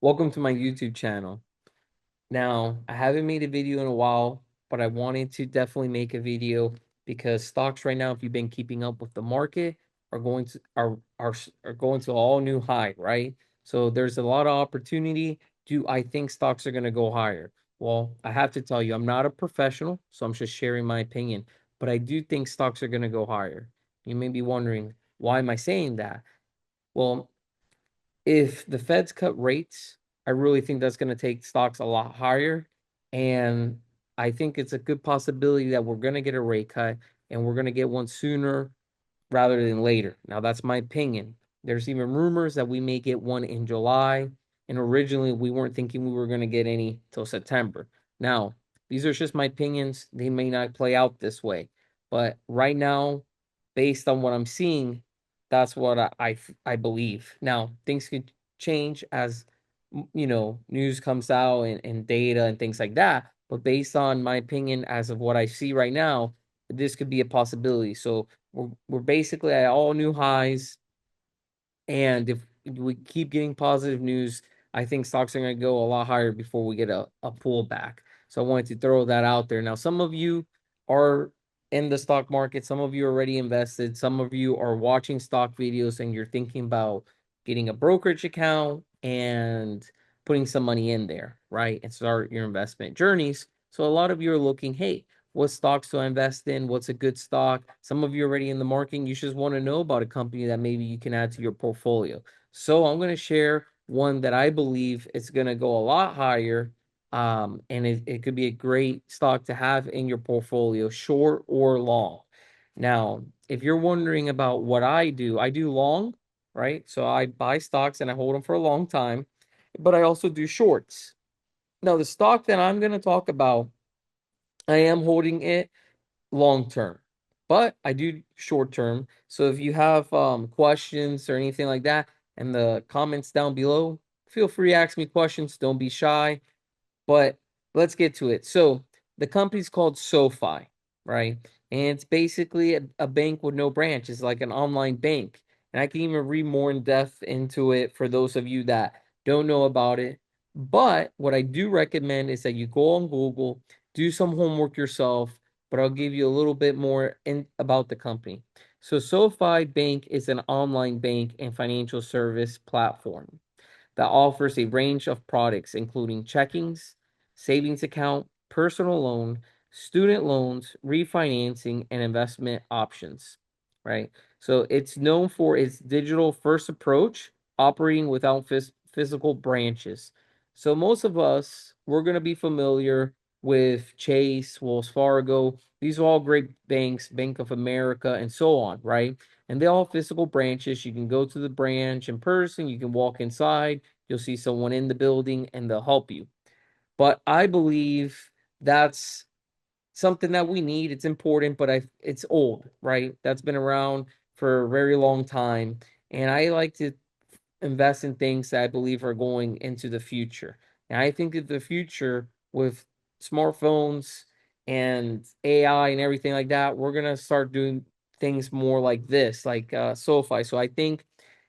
Welcome to my YouTube channel. Now, I haven't made a video in a while, but I wanted to definitely make a video because stocks right now, if you've been keeping up with the market, are going to are going to all new high, right? So there's a lot of opportunity. Do I think stocks are going to go higher? Well, I have to tell you, I'm not a professional, so I'm just sharing my opinion, but I do think stocks are going to go higher. You may be wondering, why am I saying that? Well, if the Feds cut rates, I really think that's going to take stocks a lot higher. And I think it's a good possibility that we're going to get a rate cut and we're going to get one sooner rather than later. Now, that's my opinion. There's even rumors that we may get one in July. And originally, we weren't thinking we were going to get any till September. Now, these are just my opinions. They may not play out this way. But right now, based on what I'm seeing, that's what I believe. Now, things could change as news comes out and data and things like that. But based on my opinion, as of what I see right now, this could be a possibility. So we're basically at all new highs. And if we keep getting positive news, I think stocks are going to go a lot higher before we get a pullback. So I wanted to throw that out there. Now, some of you are in the stock market, some of you are already invested, some of you are watching stock videos and you're thinking about getting a brokerage account and putting some money in there, right? And start your investment journeys. So a lot of you are looking, hey, what stocks to invest in, what's a good stock. Some of you already in the market, you just want to know about a company that maybe you can add to your portfolio. So I'm going to share one that I believe is going to go a lot higher. And it could be a great stock to have in your portfolio, short or long. Now, if you're wondering about what I do long, right? So I buy stocks and I hold them for a long time, but I also do shorts. Now, the stock that I'm going to talk about, I am holding it long term, but I do short term. So if you have questions or anything like that in the comments down below, feel free to ask me questions. Don't be shy. But let's get to it. So the company's called SOFI, right? And it's basically a bank with no branch. It's like an online bank. And I can even read more in depth into it for those of you that don't know about it. But what I do recommend is that you go on Google, do some homework yourself, but I'll give you a little bit more about the company. So SoFi Bank is an online bank and financial service platform that offers a range of products, including checkings, savings account, personal loan, student loans, refinancing, and investment options, right? So it's known for its digital first approach, operating without physical branches. So most of us, we're going to be familiar with Chase, Wells Fargo. These are all great banks, Bank of America, and so on, right? And they all have physical branches. You can go to the branch in person, you can walk inside, you'll see someone in the building, and they'll help you. But I believe that's something that we need. It's important, but it's old, right? That's been around for a very long time. And I like to invest in things that I believe are going into the future. And I think that the future with smartphones and AI and everything like that, we're gonna start doing things more like this, like SoFi. So I think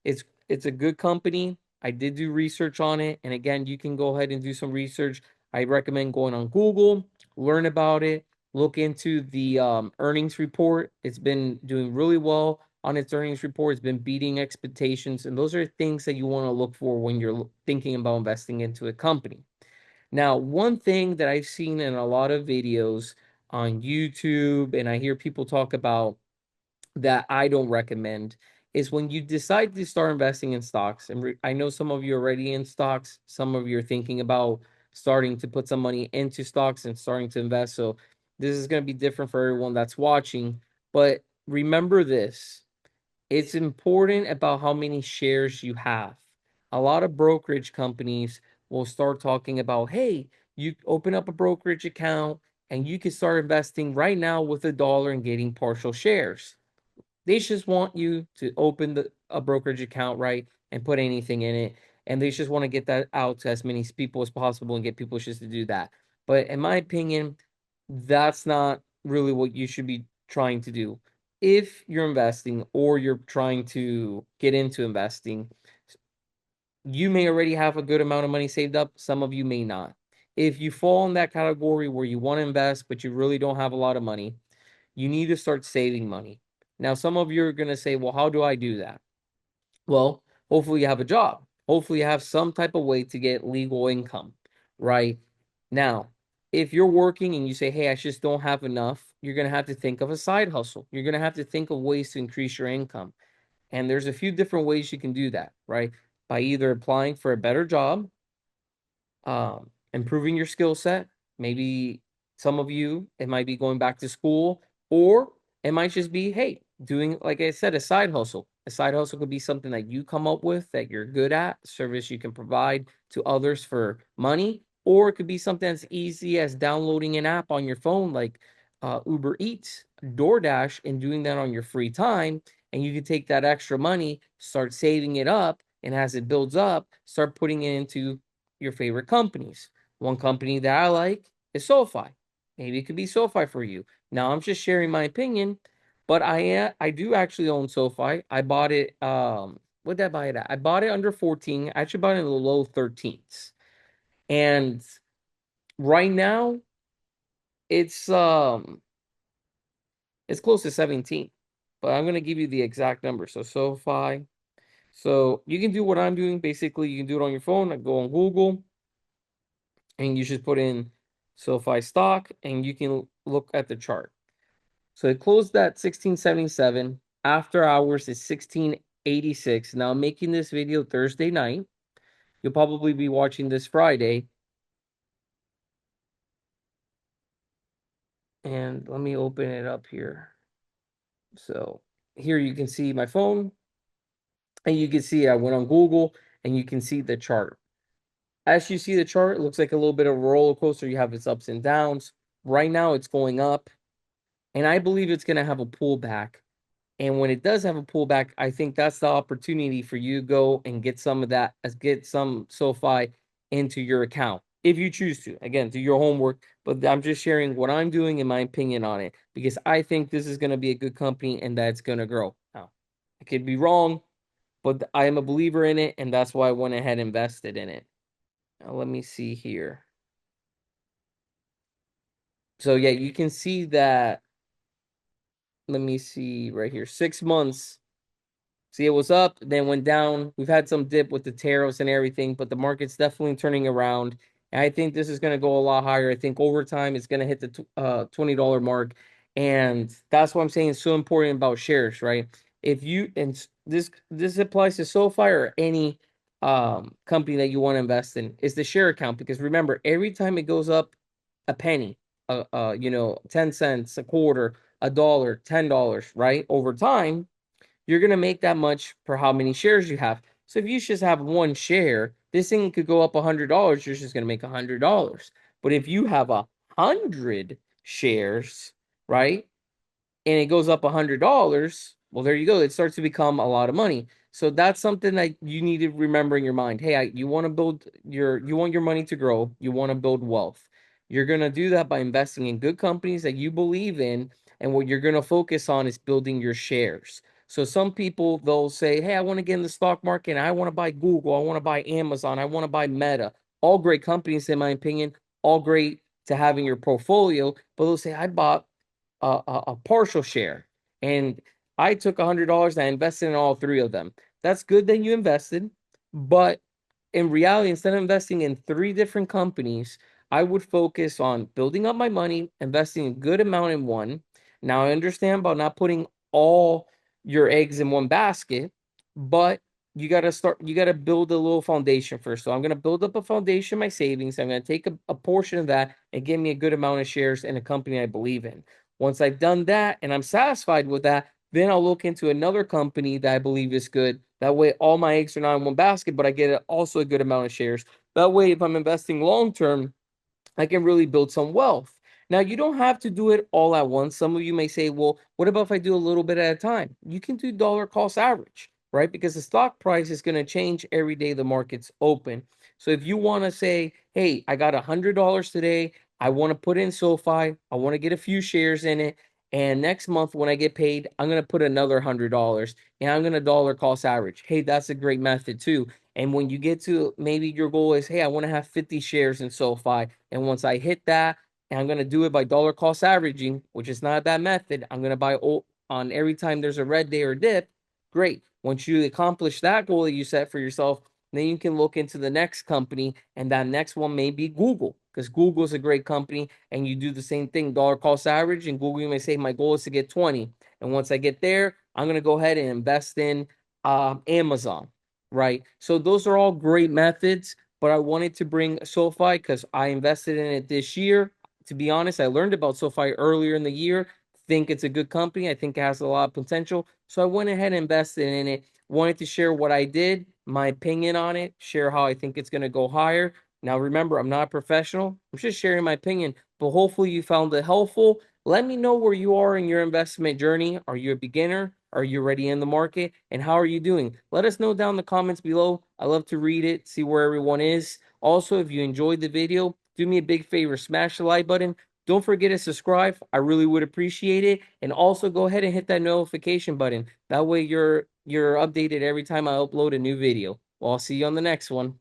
it's a good company. I did do research on it, and again, you can go ahead and do some research. I recommend going on Google, learn about it, look into the earnings report. It's been doing really well on its earnings report. It's been beating expectations, and those are things that you want to look for when you're thinking about investing into a company. Now, one thing that I've seen in a lot of videos on YouTube, and I hear people talk about that I don't recommend is when you decide to start investing in stocks. And I know some of you are already in stocks, some of you are thinking about starting to put some money into stocks and starting to invest. So this is going to be different for everyone that's watching. But remember this, it's important about how many shares you have. A lot of brokerage companies will start talking about, hey, you open up a brokerage account and you can start investing right now with $1 and getting partial shares. They just want you to open a brokerage account, right, and put anything in it. And they just want to get that out to as many people as possible and get people just to do that. But in my opinion, that's not really what you should be trying to do. If you're investing or you're trying to get into investing, You may already have a good amount of money saved up, some of you may not. If you fall in that category where you want to invest, but you really don't have a lot of money, you need to start saving money. Now, some of you are going to say, well, how do I do that? Well, hopefully you have a job. Hopefully you have some type of way to get legal income, right? Now, if you're working and you say, hey, I just don't have enough, you're going to have to think of a side hustle. You're going to have to think of ways to increase your income. And there's a few different ways you can do that, right? By either applying for a better job, improving your skill set. Maybe some of you, it might be going back to school, or it might just be, hey, doing, like I said, a side hustle. A side hustle could be something that you come up with that you're good at, service you can provide to others for money, or it could be something as easy as downloading an app on your phone, like Uber Eats, DoorDash, and doing that on your free time. And you can take that extra money, start saving it up, and as it builds up, start putting it into your favorite companies. One company that I like is SOFI. Maybe it could be SOFI for you. Now I'm just sharing my opinion, but I do actually own SOFI. I bought it what did I buy it at? I bought it under 14. I actually bought it in the low 13s. And right now it's it's close to 17. But I'm gonna give you the exact number. So SOFI. So you can do what I'm doing. Basically, you can do it on your phone. I go on Google and you just put in SoFi stock and you can look at the chart. So it closed at 1677. After hours is 1686. Now I'm making this video Thursday night. You'll probably be watching this Friday. And let me open it up here. So here you can see my phone. And you can see I went on Google and you can see the chart. As you see the chart, it looks like a little bit of a roller coaster. You have its ups and downs. Right now it's going up. And I believe it's going to have a pullback. And when it does have a pullback, I think that's the opportunity for you to go and get some of that, get some SoFi into your account if you choose to. Again, do your homework, but I'm just sharing what I'm doing and my opinion on it because I think this is going to be a good company and that's going to grow. Now, I could be wrong, but I am a believer in it, and that's why I went ahead and invested in it. Now, let me see here. So, yeah, you can see that. Let me see right here. 6 months. See, it was up, then went down. We've had some dip with the tariffs and everything, but the market's definitely turning around. And I think this is going to go a lot higher. I think over time it's going to hit the $20 mark. And that's why I'm saying it's so important about shares, right? If you and this applies to SoFi or any company that you want to invest in, is the share account because remember, every time it goes up a penny, 10 cents, a quarter, a dollar, $10, right? Over time, you're going to make that much for how many shares you have. So if you just have one share, this thing could go up $100. You're just going to make $100. But if you have 100 shares, right, and it goes up $100, well, there you go. It starts to become a lot of money. So that's something that you need to remember in your mind. Hey, you want to you want your money to grow. You want to build wealth. You're going to do that by investing in good companies that you believe in. And what you're going to focus on is building your shares. So some people, they'll say, hey, I want to get in the stock market. And I want to buy Google. I want to buy Amazon. I want to buy Meta. All great companies, in my opinion, all great to have in your portfolio. But they'll say, I bought a partial share. And I took $100 and I invested in all three of them. That's good that you invested, but in reality, instead of investing in three different companies, I would focus on building up my money, investing a good amount in one. Now I understand about not putting all your eggs in one basket, but you got to build a little foundation first. So I'm going to build up a foundation, my savings. I'm going to take a portion of that and give me a good amount of shares in a company I believe in. Once I've done that and I'm satisfied with that, then I'll look into another company that I believe is good. That way, all my eggs are not in one basket, but I get also a good amount of shares. That way, if I'm investing long term, I can really build some wealth. Now, you don't have to do it all at once. Some of you may say, well, what about if I do a little bit at a time? You can do dollar cost average, right? Because the stock price is going to change every day the market's open. So if you want to say, hey, I got $100 today, I want to put in SoFi, I want to get a few shares in it, And next month when I get paid, I'm gonna put another $100 and I'm gonna dollar cost average. Hey, that's a great method too. And when you get to maybe your goal is, hey, I want to have 50 shares in SoFi. And once I hit that, and I'm gonna do it by dollar cost averaging, which is not a bad method. I'm gonna buy on every time there's a red day or dip. Great. Once you accomplish that goal that you set for yourself, then you can look into the next company, and that next one may be Google, because Google is a great company, and you do the same thing, dollar cost average. And Google, you may say, my goal is to get 20. And once I get there, I'm going to go ahead and invest in Amazon, right? So those are all great methods, but I wanted to bring SoFi because I invested in it this year. To be honest, I learned about SoFi earlier in the year. Think it's a good company. I think it has a lot of potential. So I went ahead and invested in it. Wanted to share what I did, my opinion on it, share how I think it's going to go higher. Now, remember, I'm not a professional. I'm just sharing my opinion, but hopefully you found it helpful. Let me know where you are in your investment journey. Are you a beginner? Are you already in the market? And how are you doing? Let us know down in the comments below. I love to read it, see where everyone is. Also, if you enjoyed the video, do me a big favor, smash the like button. Don't forget to subscribe. I really would appreciate it. And also go ahead and hit that notification button. That way you're updated every time I upload a new video. Well, I'll see you on the next one.